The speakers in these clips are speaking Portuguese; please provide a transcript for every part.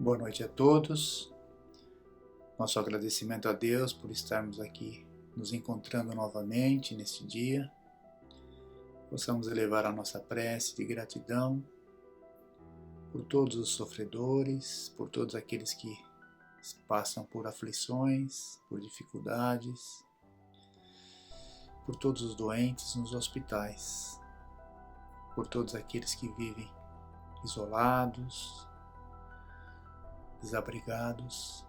Boa noite a todos. Nosso agradecimento a Deus por estarmos aqui nos encontrando novamente neste dia. Possamos elevar a nossa prece de gratidão por todos os sofredores, por todos aqueles que passam por aflições, por dificuldades, por todos os doentes nos hospitais, por todos aqueles que vivem isolados, desabrigados.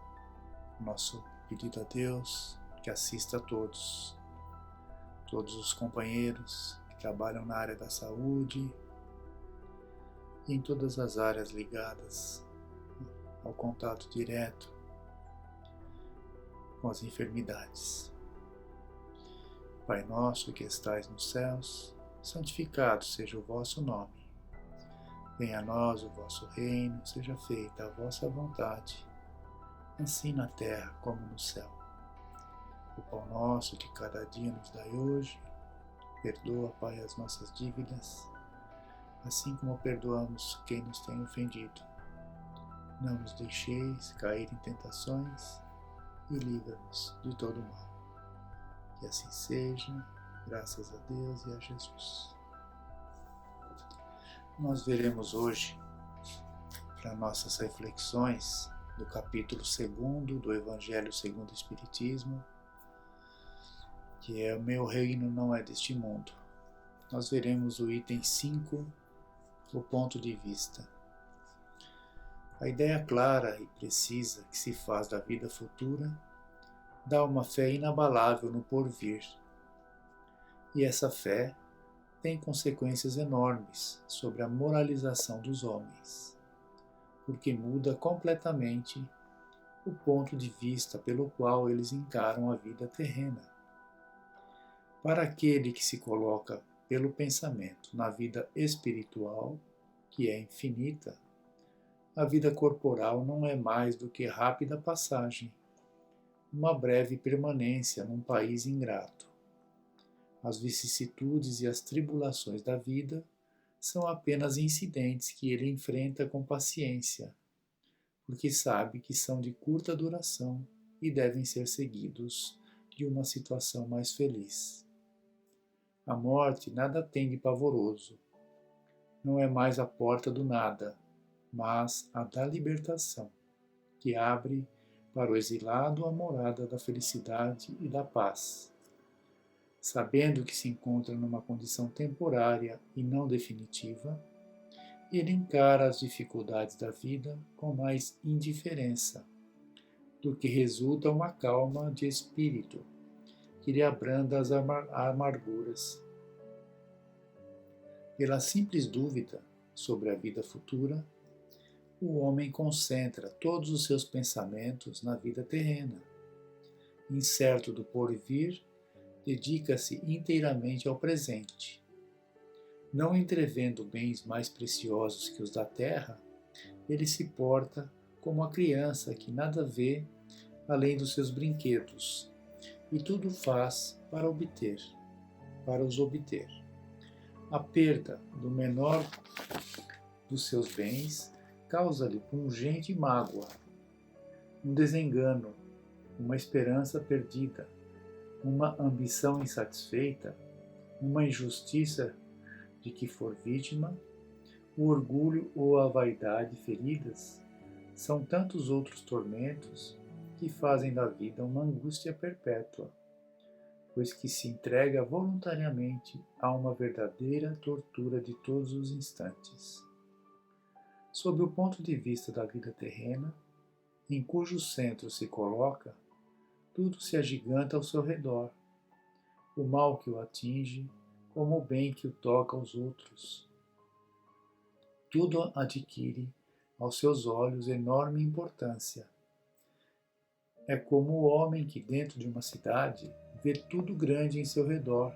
Nosso pedido a Deus que assista a todos os companheiros que trabalham na área da saúde e em todas as áreas ligadas ao contato direto com as enfermidades. Pai nosso que estais nos céus, santificado seja o vosso nome. Venha a nós o vosso reino, seja feita a vossa vontade, assim na terra como no céu. O pão nosso de cada dia nos dai hoje. Perdoa, Pai, as nossas dívidas, assim como perdoamos quem nos tem ofendido. Não nos deixeis cair em tentações e livra-nos de todo mal. Que assim seja, graças a Deus e a Jesus. Nós veremos hoje, para nossas reflexões, do capítulo 2 do Evangelho segundo o Espiritismo, que é o meu reino não é deste mundo. Nós veremos o item 5, o ponto de vista. A ideia clara e precisa que se faz da vida futura dá uma fé inabalável no porvir. E essa fé tem consequências enormes sobre a moralização dos homens, porque muda completamente o ponto de vista pelo qual eles encaram a vida terrena. Para aquele que se coloca pelo pensamento na vida espiritual, que é infinita, a vida corporal não é mais do que rápida passagem, uma breve permanência num país ingrato. As vicissitudes e as tribulações da vida são apenas incidentes que ele enfrenta com paciência, porque sabe que são de curta duração e devem ser seguidos de uma situação mais feliz. A morte nada tem de pavoroso. Não é mais a porta do nada, mas a da libertação, que abre para o exilado a morada da felicidade e da paz. Sabendo que se encontra numa condição temporária e não definitiva, ele encara as dificuldades da vida com mais indiferença, do que resulta uma calma de espírito que lhe abranda as amarguras. Pela simples dúvida sobre a vida futura, o homem concentra todos os seus pensamentos na vida terrena. Incerto do porvir, dedica-se inteiramente ao presente. Não entrevendo bens mais preciosos que os da terra, ele se porta como a criança que nada vê além dos seus brinquedos, e tudo faz para os obter. A perda do menor dos seus bens causa-lhe pungente mágoa, um desengano, uma esperança perdida, uma ambição insatisfeita, uma injustiça de que for vítima, o orgulho ou a vaidade feridas, são tantos outros tormentos que fazem da vida uma angústia perpétua, pois que se entrega voluntariamente a uma verdadeira tortura de todos os instantes. Sob o ponto de vista da vida terrena, em cujo centro se coloca, tudo se agiganta ao seu redor, o mal que o atinge, como o bem que o toca aos outros. Tudo adquire, aos seus olhos, enorme importância. É como o homem que, dentro de uma cidade, vê tudo grande em seu redor,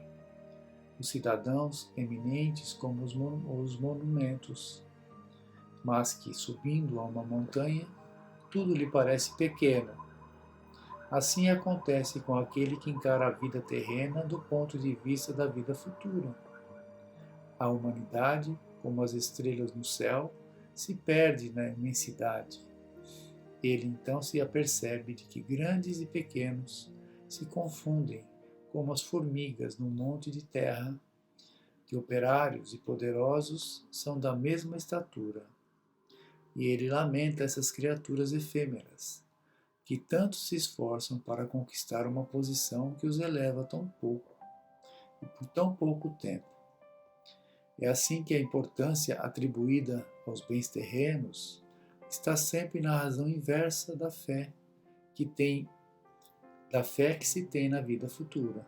os cidadãos eminentes como os monumentos, mas que, subindo a uma montanha, tudo lhe parece pequeno. Assim acontece com aquele que encara a vida terrena do ponto de vista da vida futura. A humanidade, como as estrelas no céu, se perde na imensidade, Ele então se apercebe de que grandes e pequenos se confundem como as formigas num monte de terra, que operários e poderosos são da mesma estatura. E ele lamenta essas criaturas efêmeras, que tanto se esforçam para conquistar uma posição que os eleva tão pouco e por tão pouco tempo. É assim que a importância atribuída aos bens terrenos está sempre na razão inversa da fé que se tem na vida futura.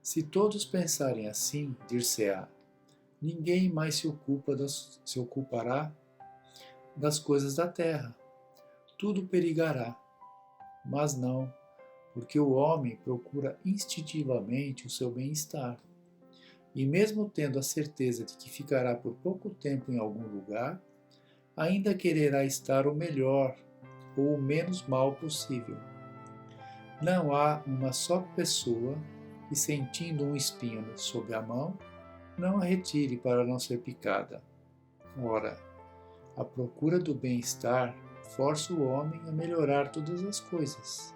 Se todos pensarem assim, dir-se-á, ninguém mais se ocupará das coisas da terra. Tudo perigará. Mas não, porque o homem procura instintivamente o seu bem-estar. E mesmo tendo a certeza de que ficará por pouco tempo em algum lugar, ainda quererá estar o melhor ou o menos mal possível. Não há uma só pessoa que, sentindo um espinho sob a mão, não a retire para não ser picada. Ora, a procura do bem-estar força o homem a melhorar todas as coisas,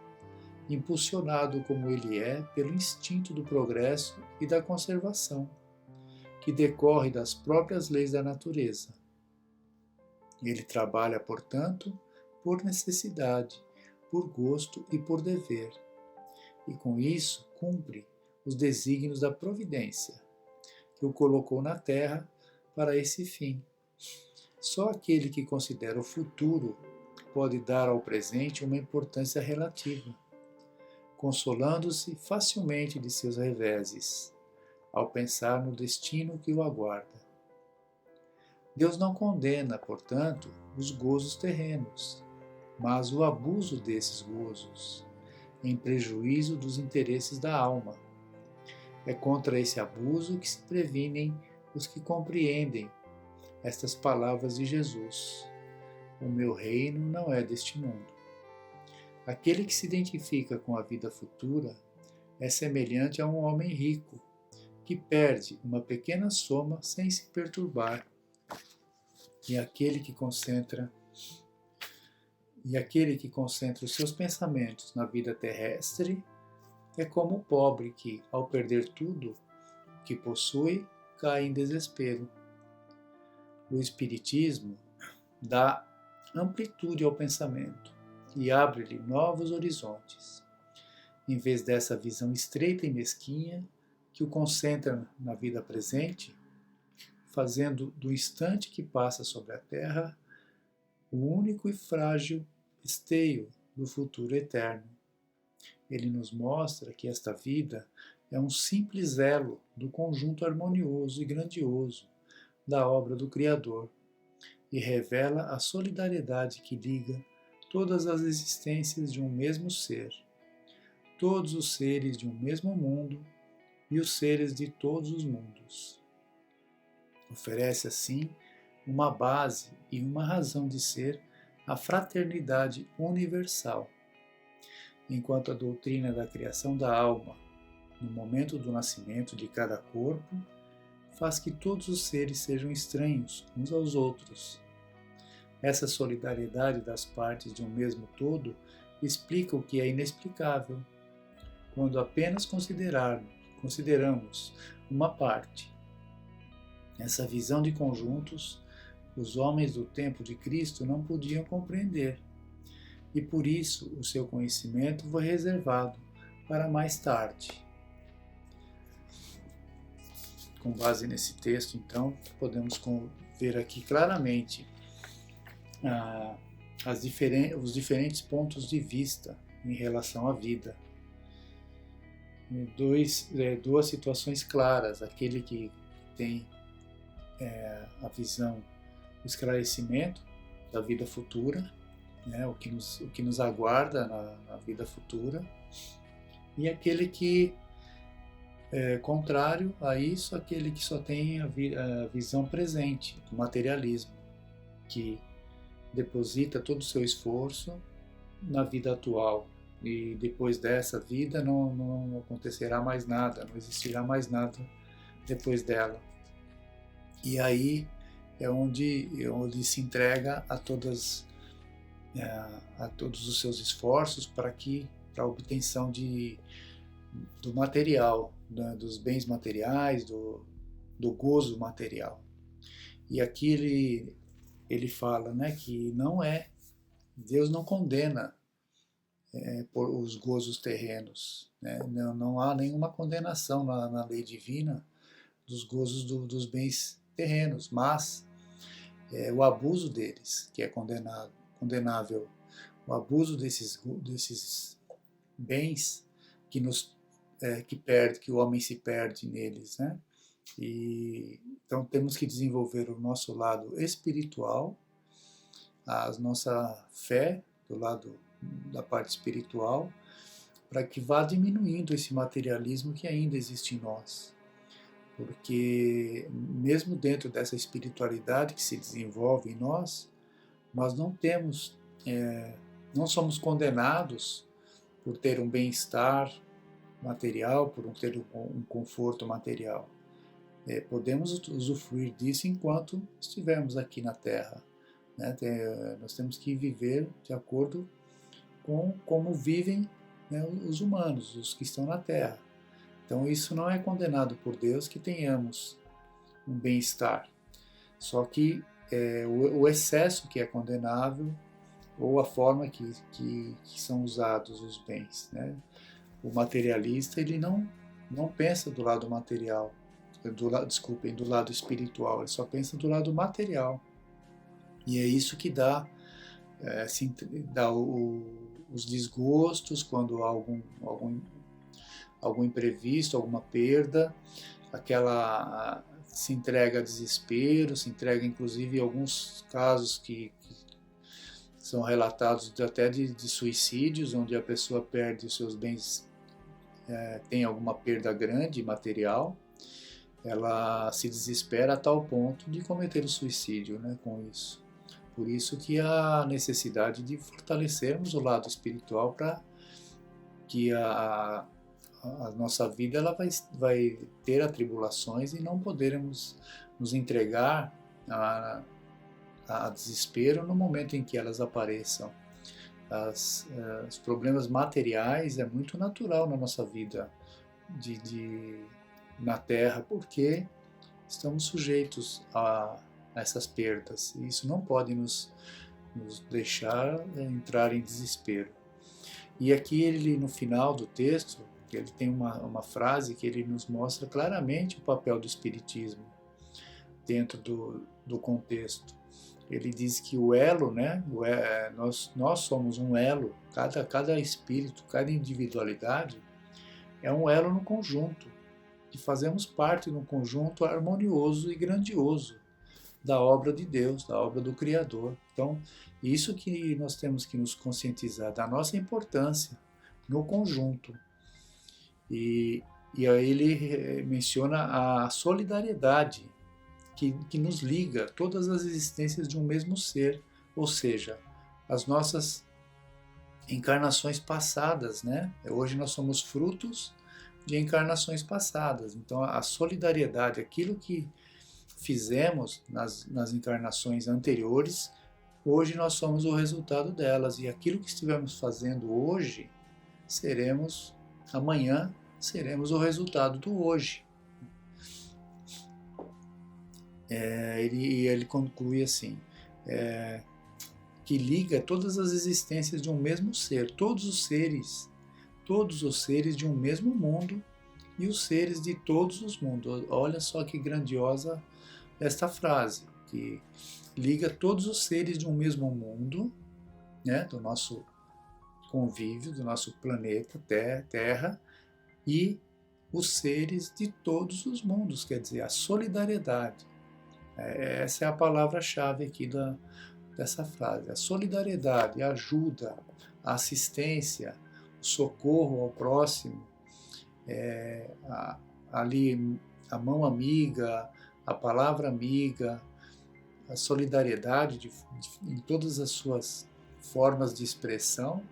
impulsionado como ele é pelo instinto do progresso e da conservação, que decorre das próprias leis da natureza. Ele trabalha, portanto, por necessidade, por gosto e por dever, e com isso cumpre os desígnios da providência, que o colocou na terra para esse fim. Só aquele que considera o futuro pode dar ao presente uma importância relativa, consolando-se facilmente de seus reveses, ao pensar no destino que o aguarda. Deus não condena, portanto, os gozos terrenos, mas o abuso desses gozos, em prejuízo dos interesses da alma. É contra esse abuso que se previnem os que compreendem estas palavras de Jesus: o meu reino não é deste mundo. Aquele que se identifica com a vida futura é semelhante a um homem rico, que perde uma pequena soma sem se perturbar, e aquele que concentra os seus pensamentos na vida terrestre é como o pobre que, ao perder tudo que possui, cai em desespero. O Espiritismo dá amplitude ao pensamento e abre-lhe novos horizontes, em vez dessa visão estreita e mesquinha que o concentra na vida presente, fazendo do instante que passa sobre a Terra o único e frágil esteio do futuro eterno. Ele nos mostra que esta vida é um simples elo do conjunto harmonioso e grandioso da obra do Criador e revela a solidariedade que liga todas as existências de um mesmo ser, todos os seres de um mesmo mundo e os seres de todos os mundos. Oferece, assim, uma base e uma razão de ser à fraternidade universal, enquanto a doutrina da criação da alma, no momento do nascimento de cada corpo, faz que todos os seres sejam estranhos uns aos outros. Essa solidariedade das partes de um mesmo todo explica o que é inexplicável, quando apenas consideramos uma parte. Essa visão de conjuntos, os homens do tempo de Cristo não podiam compreender, e por isso o seu conhecimento foi reservado para mais tarde. Com base nesse texto, então, podemos ver aqui claramente os diferentes pontos de vista em relação à vida. Duas situações claras: aquele que tem a visão, o esclarecimento da vida futura, o que nos aguarda na vida futura, e aquele que contrário a isso, aquele que só tem a visão presente, do materialismo, que deposita todo o seu esforço na vida atual, e depois dessa vida não acontecerá mais nada, não existirá mais nada depois dela. E aí é onde se entrega a todas a todos os seus esforços para a obtenção do material, né, dos bens materiais, do gozo material. E aqui ele fala, né, que Deus não condena por os gozos terrenos, né? Não há nenhuma condenação na lei divina dos gozos dos bens terrenos, mas o abuso deles que é condenável, o abuso desses bens que o homem se perde neles, né? E então temos que desenvolver o nosso lado espiritual, a nossa fé do lado da parte espiritual, para que vá diminuindo esse materialismo que ainda existe em nós. Porque mesmo dentro dessa espiritualidade que se desenvolve em nós, nós não somos condenados por ter um bem-estar material, por ter um conforto material. Podemos usufruir disso enquanto estivermos aqui na Terra. Né? Nós temos que viver de acordo com como vivem, né, os humanos, os que estão na Terra. Então isso não é condenado por Deus que tenhamos um bem-estar. Só que o excesso que é condenável, ou a forma que são usados os bens. Né? O materialista ele não pensa do lado material, do lado espiritual, ele só pensa do lado material. E é isso que dá os desgostos quando há algum imprevisto, alguma perda, se entrega a desespero, se entrega inclusive alguns casos que são relatados até de suicídios, onde a pessoa perde os seus bens, tem alguma perda grande material, ela se desespera a tal ponto de cometer o suicídio, né, com isso. Por isso que há necessidade de fortalecermos o lado espiritual para que a nossa vida ela vai ter atribulações e não poderemos nos entregar a desespero no momento em que elas apareçam. Os problemas materiais é muito natural na nossa vida na Terra, porque estamos sujeitos a essas perdas. E isso não pode nos deixar entrar em desespero. E aqui ele, no final do texto, ele tem uma frase que ele nos mostra claramente o papel do Espiritismo dentro do contexto. Ele diz que o elo, né, nós somos um elo, cada espírito, cada individualidade é um elo no conjunto, que fazemos parte de um conjunto harmonioso e grandioso da obra de Deus, da obra do Criador. Então, isso que nós temos que nos conscientizar da nossa importância no conjunto. E aí ele menciona a solidariedade que nos liga todas as existências de um mesmo ser, ou seja, as nossas encarnações passadas, né? Hoje nós somos frutos de encarnações passadas. Então a solidariedade, aquilo que fizemos nas encarnações anteriores, hoje nós somos o resultado delas. E aquilo que estivemos fazendo hoje, amanhã seremos o resultado do hoje. Ele conclui assim, que liga todas as existências de um mesmo ser, todos os seres de um mesmo mundo e os seres de todos os mundos. Olha só que grandiosa esta frase, que liga todos os seres de um mesmo mundo, né, do nosso convívio, do nosso planeta Terra, e os seres de todos os mundos, quer dizer, a solidariedade. Essa é a palavra-chave aqui dessa frase. A solidariedade, a ajuda, a assistência, o socorro ao próximo, ali a mão amiga, a palavra amiga, a solidariedade em todas as suas formas de expressão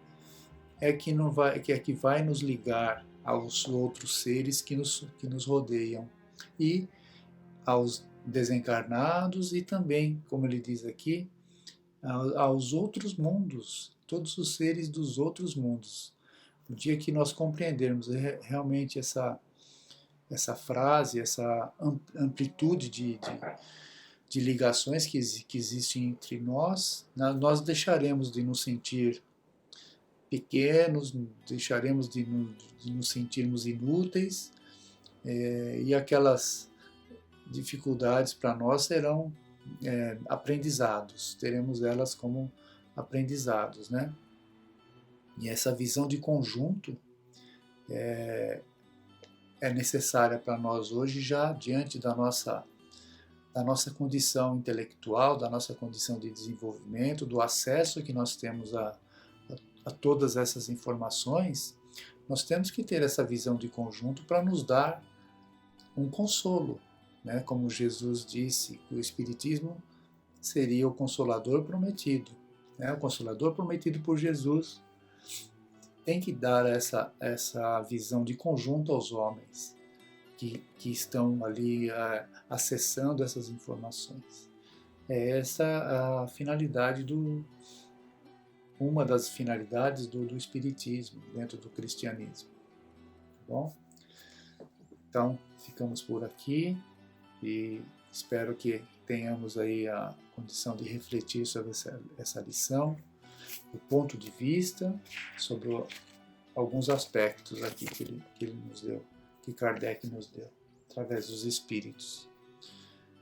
é que vai nos ligar aos outros seres que nos rodeiam e aos desencarnados e também, como ele diz aqui, aos outros mundos, todos os seres dos outros mundos. No dia que nós compreendermos realmente essa frase, essa amplitude de ligações que existem entre nós, nós deixaremos de nos sentir pequenos, deixaremos de nos sentirmos inúteis, e aquelas dificuldades para nós serão aprendizados, teremos elas como aprendizados, né? E essa visão de conjunto é necessária para nós hoje, já diante da nossa condição intelectual, da nossa condição de desenvolvimento, do acesso que nós temos a todas essas informações. Nós temos que ter essa visão de conjunto para nos dar um consolo, né? Como Jesus disse, que o Espiritismo seria o Consolador prometido, né? O Consolador prometido por Jesus tem que dar essa visão de conjunto aos homens que estão ali acessando essas informações. É essa a finalidade uma das finalidades do Espiritismo dentro do cristianismo. Tá bom? Então, ficamos por aqui e espero que tenhamos aí a condição de refletir sobre essa lição, o ponto de vista sobre alguns aspectos aqui que ele nos deu, que Kardec nos deu, através dos espíritos.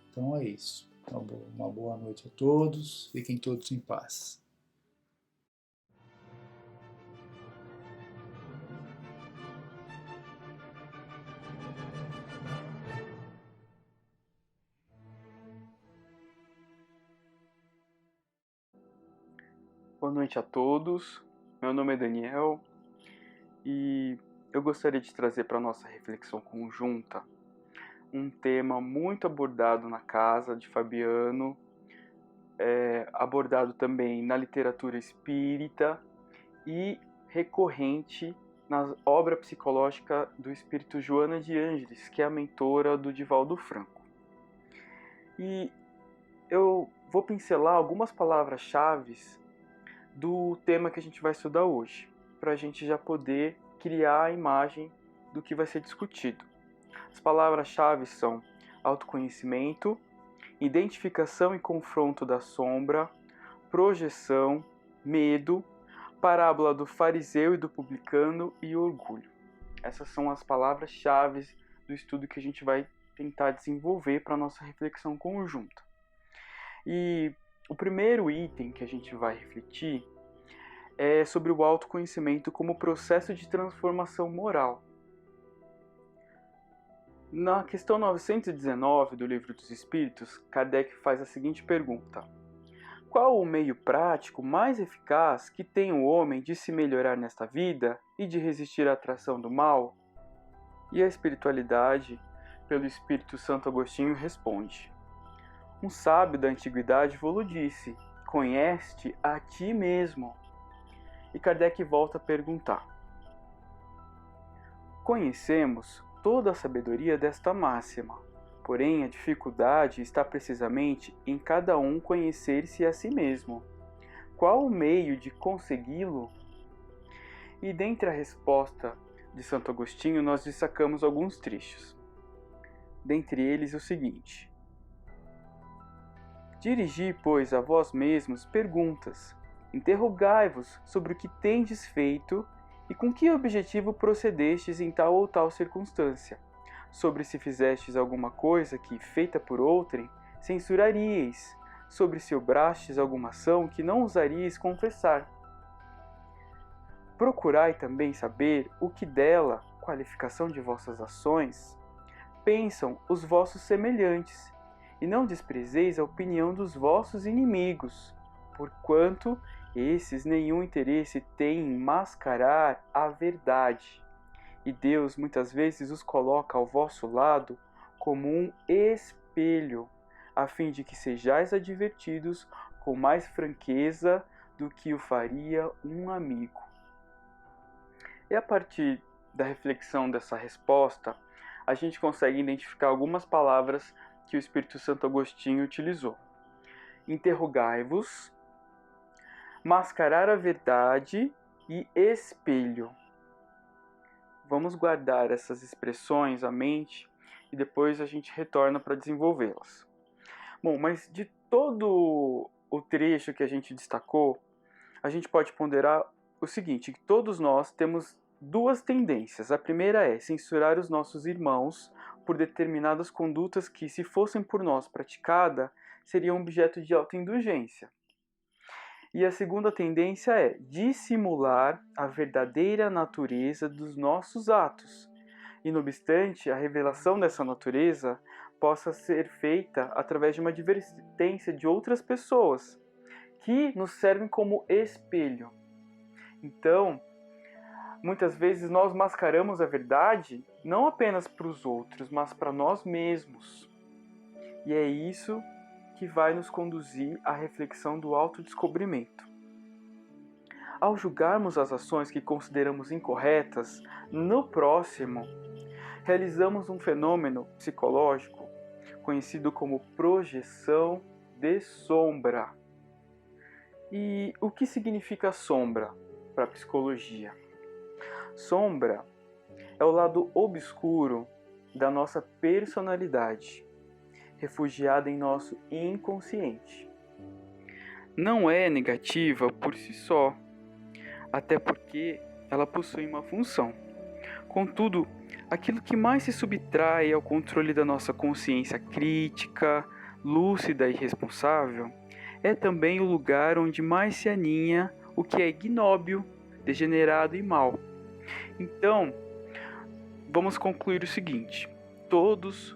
Então é isso. Então, uma boa noite a todos, fiquem todos em paz. Boa noite a todos, meu nome é Daniel e eu gostaria de trazer para a nossa reflexão conjunta um tema muito abordado na casa de Fabiano, abordado também na literatura espírita e recorrente na obra psicológica do espírito Joana de Ângeles, que é a mentora do Divaldo Franco. E eu vou pincelar algumas palavras-chave do tema que a gente vai estudar hoje, para a gente já poder criar a imagem do que vai ser discutido. As palavras-chave são autoconhecimento, identificação e confronto da sombra, projeção, medo, parábola do fariseu e do publicano e orgulho. Essas são as palavras-chave do estudo que a gente vai tentar desenvolver para a nossa reflexão conjunta. E o primeiro item que a gente vai refletir é sobre o autoconhecimento como processo de transformação moral. Na questão 919 do Livro dos Espíritos, Kardec faz a seguinte pergunta: qual o meio prático mais eficaz que tem o homem de se melhorar nesta vida e de resistir à atração do mal? E a espiritualidade, pelo Espírito Santo Agostinho, responde: um sábio da antiguidade vos disse, conhece-te a ti mesmo. E Kardec volta a perguntar: conhecemos toda a sabedoria desta máxima, porém a dificuldade está precisamente em cada um conhecer-se a si mesmo. Qual o meio de consegui-lo? E dentre a resposta de Santo Agostinho, nós destacamos alguns trechos. Dentre eles o seguinte: dirigi, pois, a vós mesmos perguntas, interrogai-vos sobre o que tendes feito e com que objetivo procedestes em tal ou tal circunstância, sobre se fizestes alguma coisa que, feita por outrem, censuraríeis, sobre se obrastes alguma ação que não ousaríeis confessar. Procurai também saber o que dela, qualificação de vossas ações, pensam os vossos semelhantes, e não desprezeis a opinião dos vossos inimigos, porquanto esses nenhum interesse têm em mascarar a verdade, e Deus muitas vezes os coloca ao vosso lado como um espelho, a fim de que sejais advertidos com mais franqueza do que o faria um amigo. E a partir da reflexão dessa resposta, a gente consegue identificar algumas palavras que o Espírito Santo Agostinho utilizou. Interrogai-vos, mascarar a verdade e espelho. Vamos guardar essas expressões à mente e depois a gente retorna para desenvolvê-las. Bom, mas de todo o trecho que a gente destacou, a gente pode ponderar o seguinte, que todos nós temos duas tendências. A primeira é censurar os nossos irmãos por determinadas condutas que, se fossem por nós praticadas, seriam objeto de autoindulgência. E a segunda tendência é dissimular a verdadeira natureza dos nossos atos. E, não obstante, a revelação dessa natureza possa ser feita através de uma advertência de outras pessoas, que nos servem como espelho. Então, muitas vezes nós mascaramos a verdade não apenas para os outros, mas para nós mesmos. E é isso que vai nos conduzir à reflexão do autodescobrimento. Ao julgarmos as ações que consideramos incorretas no próximo, realizamos um fenômeno psicológico conhecido como projeção de sombra. E o que significa sombra para a psicologia? Sombra é o lado obscuro da nossa personalidade, refugiada em nosso inconsciente. Não é negativa por si só, até porque ela possui uma função. Contudo, aquilo que mais se subtrai ao controle da nossa consciência crítica, lúcida e responsável, é também o lugar onde mais se aninha o que é ignóbil, degenerado e mau. Então, vamos concluir o seguinte: todos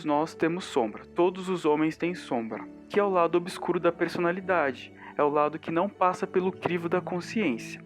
nós temos sombra, todos os homens têm sombra, que é o lado obscuro da personalidade, é o lado que não passa pelo crivo da consciência.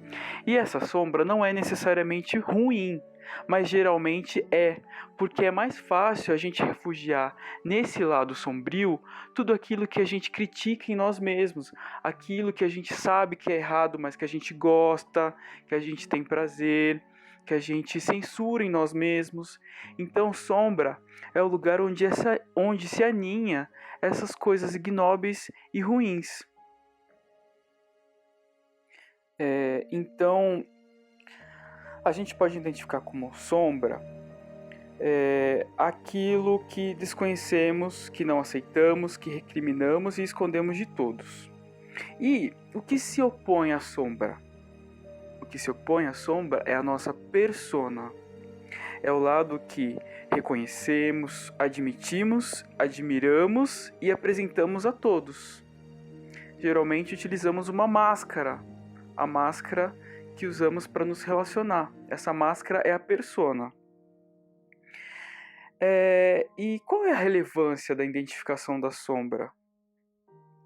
E essa sombra não é necessariamente ruim, mas geralmente é, porque é mais fácil a gente refugiar nesse lado sombrio tudo aquilo que a gente critica em nós mesmos, aquilo que a gente sabe que é errado, mas que a gente gosta, que a gente tem prazer, que a gente censura em nós mesmos. Então, sombra é o lugar onde se aninha essas coisas ignóbeis e ruins. Então, a gente pode identificar como sombra aquilo que desconhecemos, que não aceitamos, que recriminamos e escondemos de todos. E o que se opõe à sombra? O que se opõe à sombra é a nossa persona. É o lado que reconhecemos, admitimos, admiramos e apresentamos a todos. Geralmente utilizamos uma máscara, a máscara que usamos para nos relacionar. Essa máscara é a persona. E qual é a relevância da identificação da sombra?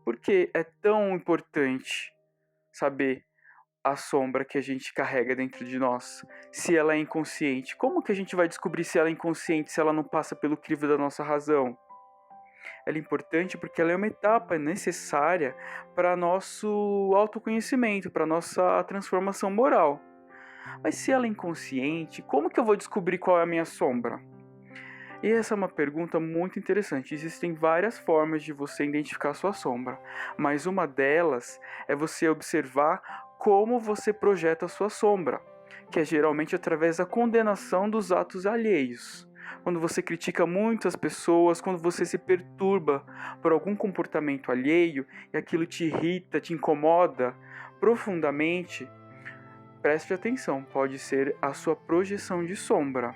Por que é tão importante saber a sombra que a gente carrega dentro de nós, se ela é inconsciente? Como que a gente vai descobrir se ela é inconsciente, se ela não passa pelo crivo da nossa razão? Ela é importante porque ela é uma etapa necessária para nosso autoconhecimento, para nossa transformação moral. Mas se ela é inconsciente, como que eu vou descobrir qual é a minha sombra? E essa é uma pergunta muito interessante. Existem várias formas de você identificar a sua sombra, mas uma delas é você observar como você projeta a sua sombra, que é geralmente através da condenação dos atos alheios. Quando você critica muitas pessoas, quando você se perturba por algum comportamento alheio e aquilo te irrita, te incomoda profundamente, preste atenção, pode ser a sua projeção de sombra.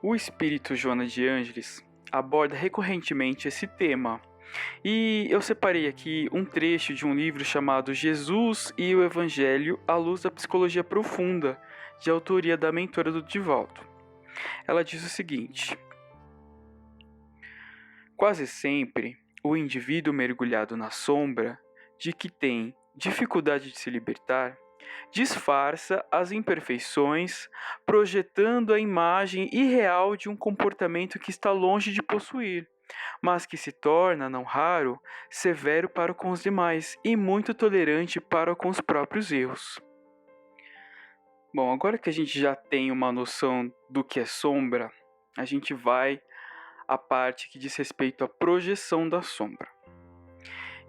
O espírito Joana de Ângeles aborda recorrentemente esse tema. E eu separei aqui um trecho de um livro chamado Jesus e o Evangelho à Luz da Psicologia Profunda, de autoria da mentora do Divaldo. Ela diz o seguinte: quase sempre, o indivíduo mergulhado na sombra de que tem dificuldade de se libertar disfarça as imperfeições, projetando a imagem irreal de um comportamento que está longe de possuir, mas que se torna, não raro, severo para com os demais e muito tolerante para com os próprios erros. Bom, agora que a gente já tem uma noção do que é sombra, a gente vai à parte que diz respeito à projeção da sombra.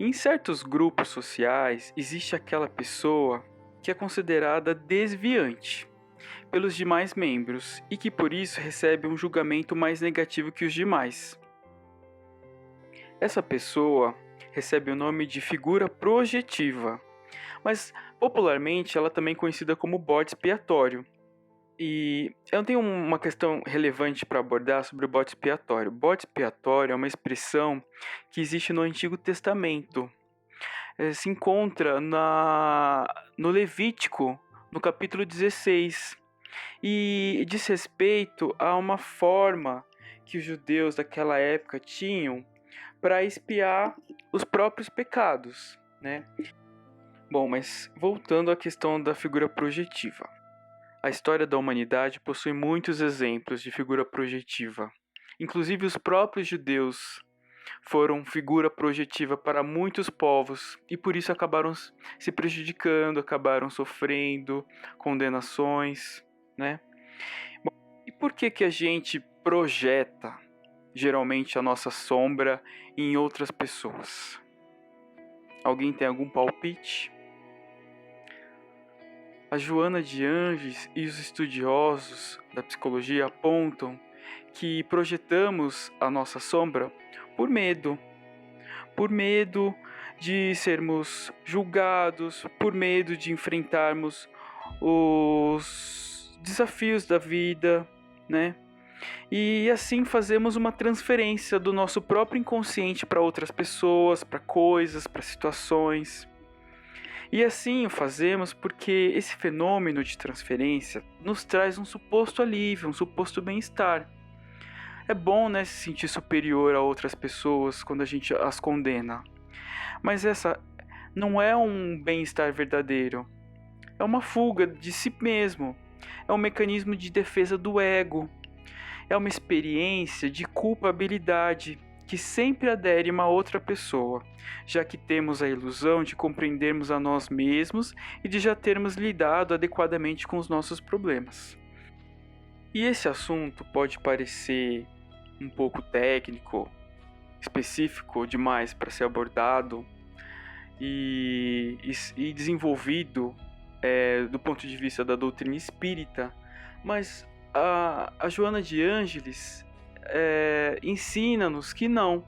Em certos grupos sociais, existe aquela pessoa que é considerada desviante pelos demais membros e que por isso recebe um julgamento mais negativo que os demais. Essa pessoa recebe o nome de figura projetiva, mas popularmente ela também é conhecida como bode expiatório. E eu tenho uma questão relevante para abordar sobre o bode expiatório. Bode expiatório é uma expressão que existe no Antigo Testamento. Se encontra no Levítico, no capítulo 16. E diz respeito a uma forma que os judeus daquela época tinham para expiar os próprios pecados, né? Bom, mas voltando à questão da figura projetiva. A história da humanidade possui muitos exemplos de figura projetiva. Inclusive os próprios judeus foram figura projetiva para muitos povos e por isso acabaram se prejudicando, acabaram sofrendo condenações, né? Bom, e por que a gente projeta geralmente a nossa sombra em outras pessoas? Alguém tem algum palpite? A Joana de Angelis e os estudiosos da psicologia apontam que projetamos a nossa sombra por medo de sermos julgados, por medo de enfrentarmos os desafios da vida, né? E assim fazemos uma transferência do nosso próprio inconsciente para outras pessoas, para coisas, para situações. E assim o fazemos porque esse fenômeno de transferência nos traz um suposto alívio, um suposto bem-estar. É bom, né, se sentir superior a outras pessoas quando a gente as condena. Mas essa não é um bem-estar verdadeiro. É uma fuga de si mesmo. É um mecanismo de defesa do ego. É uma experiência de culpabilidade que sempre adere a uma outra pessoa, já que temos a ilusão de compreendermos a nós mesmos e de já termos lidado adequadamente com os nossos problemas. E esse assunto pode parecer um pouco técnico, específico demais para ser abordado e desenvolvido do ponto de vista da doutrina espírita, mas a Joana de Angelis ensina-nos que não,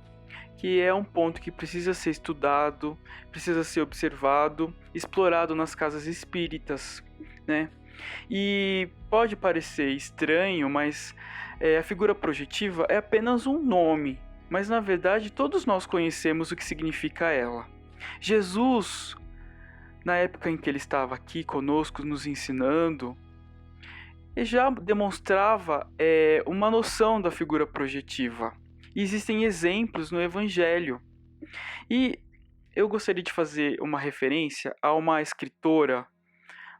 que é um ponto que precisa ser estudado, precisa ser observado, explorado nas casas espíritas, né? E pode parecer estranho, mas a figura projetiva é apenas um nome, mas na verdade todos nós conhecemos o que significa ela. Jesus, na época em que ele estava aqui conosco nos ensinando, ele já demonstrava uma noção da figura projetiva. E existem exemplos no Evangelho. E eu gostaria de fazer uma referência a uma escritora,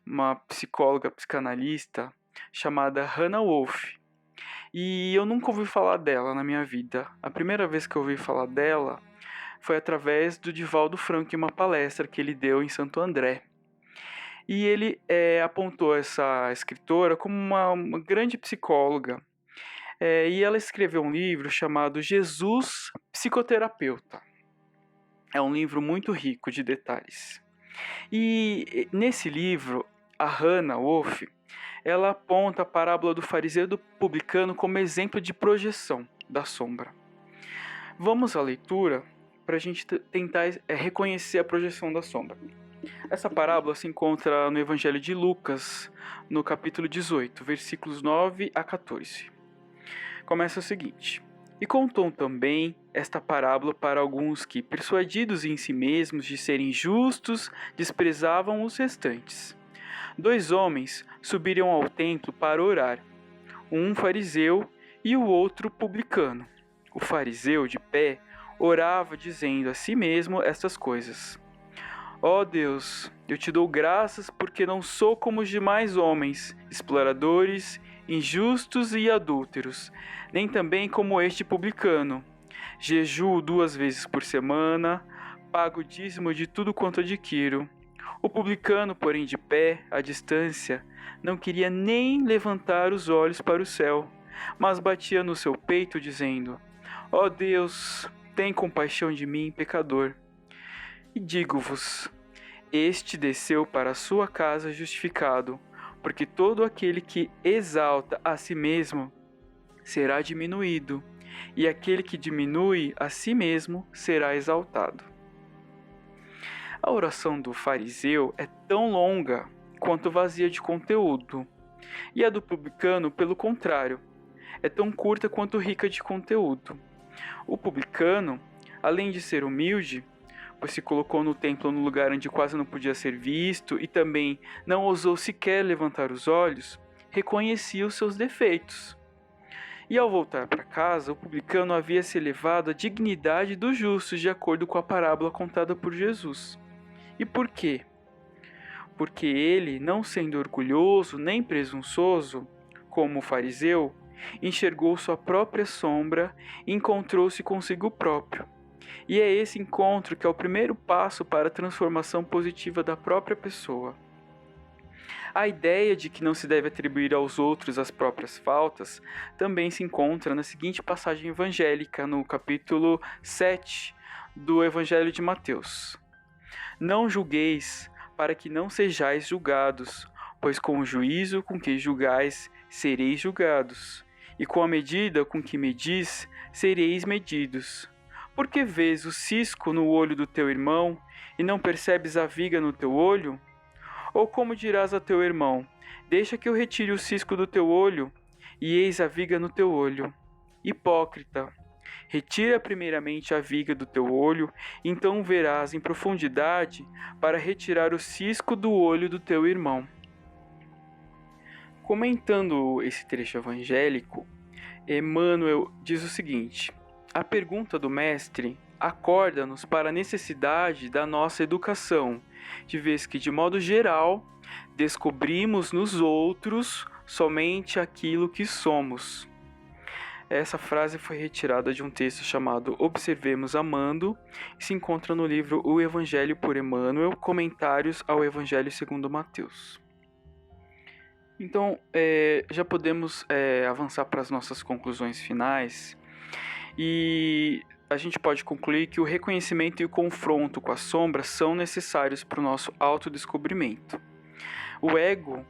uma psicóloga psicanalista, chamada Hannah Wolff. E eu nunca ouvi falar dela na minha vida. A primeira vez que eu ouvi falar dela foi através do Divaldo Franco em uma palestra que ele deu em Santo André. E ele apontou essa escritora como uma grande psicóloga. E ela escreveu um livro chamado Jesus Psicoterapeuta. É um livro muito rico de detalhes. E nesse livro, a Hannah Wolff, ela aponta a parábola do fariseu e do publicano como exemplo de projeção da sombra. Vamos à leitura para a gente tentar reconhecer a projeção da sombra. Essa parábola se encontra no Evangelho de Lucas, no capítulo 18, versículos 9 a 14. Começa o seguinte: E contou também esta parábola para alguns que, persuadidos em si mesmos de serem justos, desprezavam os restantes. 2 homens subiram ao templo para orar, um fariseu e o outro publicano. O fariseu, de pé, orava dizendo a si mesmo estas coisas: Ó Deus, eu te dou graças porque não sou como os demais homens, exploradores, injustos e adúlteros, nem também como este publicano. Jejuo 2 vezes por semana, pago o dízimo de tudo quanto adquiro. O publicano, porém de pé, à distância, não queria nem levantar os olhos para o céu, mas batia no seu peito dizendo: Ó Deus, tem compaixão de mim, pecador. E digo-vos, este desceu para a sua casa justificado, porque todo aquele que exalta a si mesmo será diminuído, e aquele que diminui a si mesmo será exaltado. A oração do fariseu é tão longa quanto vazia de conteúdo, e a do publicano, pelo contrário, é tão curta quanto rica de conteúdo. O publicano, além de ser humilde, pois se colocou no templo no lugar onde quase não podia ser visto e também não ousou sequer levantar os olhos, reconhecia os seus defeitos. E ao voltar para casa, o publicano havia se elevado à dignidade dos justos de acordo com a parábola contada por Jesus. E por quê? Porque ele, não sendo orgulhoso nem presunçoso, como o fariseu, enxergou sua própria sombra e encontrou-se consigo próprio. E é esse encontro que é o primeiro passo para a transformação positiva da própria pessoa. A ideia de que não se deve atribuir aos outros as próprias faltas também se encontra na seguinte passagem evangélica, no capítulo 7 do Evangelho de Mateus. Não julgueis, para que não sejais julgados, pois com o juízo com que julgais, sereis julgados, e com a medida com que medis, sereis medidos. Por que vês o cisco no olho do teu irmão, e não percebes a viga no teu olho? Ou como dirás a teu irmão, deixa que eu retire o cisco do teu olho, e eis a viga no teu olho? Hipócrita! Retira primeiramente a viga do teu olho, então verás em profundidade para retirar o cisco do olho do teu irmão. Comentando esse trecho evangélico, Emmanuel diz o seguinte: a pergunta do mestre acorda-nos para a necessidade da nossa educação, de vez que, de modo geral, descobrimos nos outros somente aquilo que somos. Essa frase foi retirada de um texto chamado Observemos Amando e se encontra no livro O Evangelho por Emmanuel, Comentários ao Evangelho segundo Mateus. Então, já podemos avançar para as nossas conclusões finais e a gente pode concluir que o reconhecimento e o confronto com a sombra são necessários para o nosso autodescobrimento. O ego,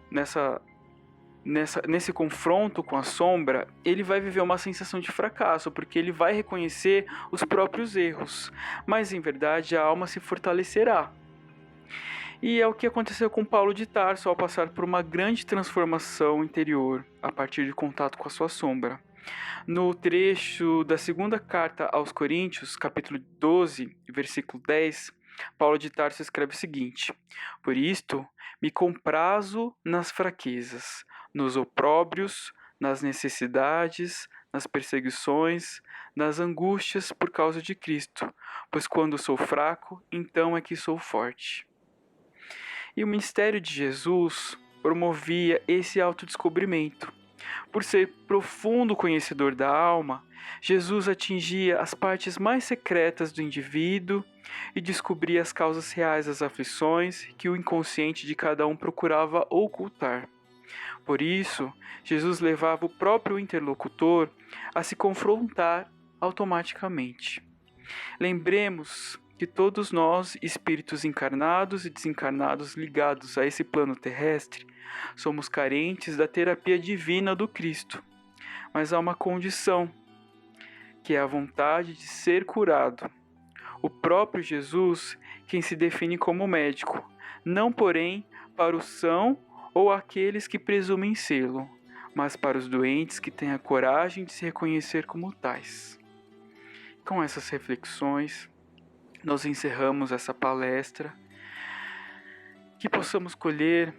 nesse confronto com a sombra, ele vai viver uma sensação de fracasso, porque ele vai reconhecer os próprios erros, mas em verdade a alma se fortalecerá. E é o que aconteceu com Paulo de Tarso ao passar por uma grande transformação interior a partir de contato com a sua sombra. No trecho da segunda carta aos Coríntios, capítulo 12, versículo 10, Paulo de Tarso escreve o seguinte: por isto me comprazo nas fraquezas, nos opróbrios, nas necessidades, nas perseguições, nas angústias por causa de Cristo, pois quando sou fraco, então é que sou forte. E o ministério de Jesus promovia esse autodescobrimento. Por ser profundo conhecedor da alma, Jesus atingia as partes mais secretas do indivíduo e descobria as causas reais das aflições que o inconsciente de cada um procurava ocultar. Por isso, Jesus levava o próprio interlocutor a se confrontar automaticamente. Lembremos que todos nós, espíritos encarnados e desencarnados ligados a esse plano terrestre, somos carentes da terapia divina do Cristo. Mas há uma condição, que é a vontade de ser curado. O próprio Jesus, quem se define como médico, não porém para os são ou aqueles que presumem sê-lo, mas para os doentes que têm a coragem de se reconhecer como tais. Com essas reflexões, nós encerramos essa palestra, que possamos colher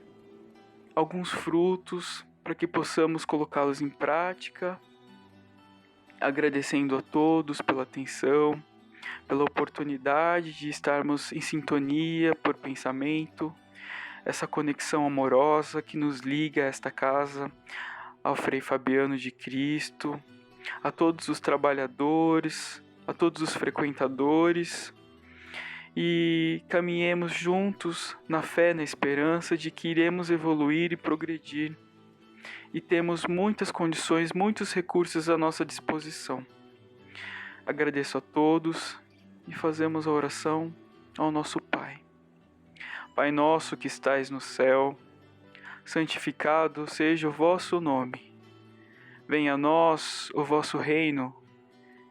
alguns frutos para que possamos colocá-los em prática, agradecendo a todos pela atenção, pela oportunidade de estarmos em sintonia por pensamento, essa conexão amorosa que nos liga a esta casa, ao Frei Fabiano de Cristo, a todos os trabalhadores, a todos os frequentadores, e caminhemos juntos na fé, na esperança de que iremos evoluir e progredir. E temos muitas condições, muitos recursos à nossa disposição. Agradeço a todos e fazemos a oração ao nosso Pai. Pai nosso que estais no céu, santificado seja o vosso nome. Venha a nós o vosso reino.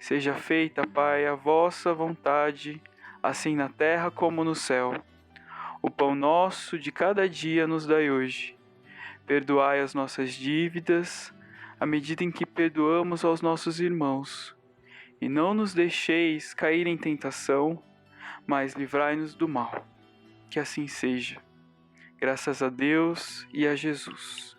Seja feita, Pai, a vossa vontade, assim na terra como no céu. O pão nosso de cada dia nos dai hoje. Perdoai as nossas dívidas, à medida em que perdoamos aos nossos irmãos. E não nos deixeis cair em tentação, mas livrai-nos do mal. Que assim seja. Graças a Deus e a Jesus.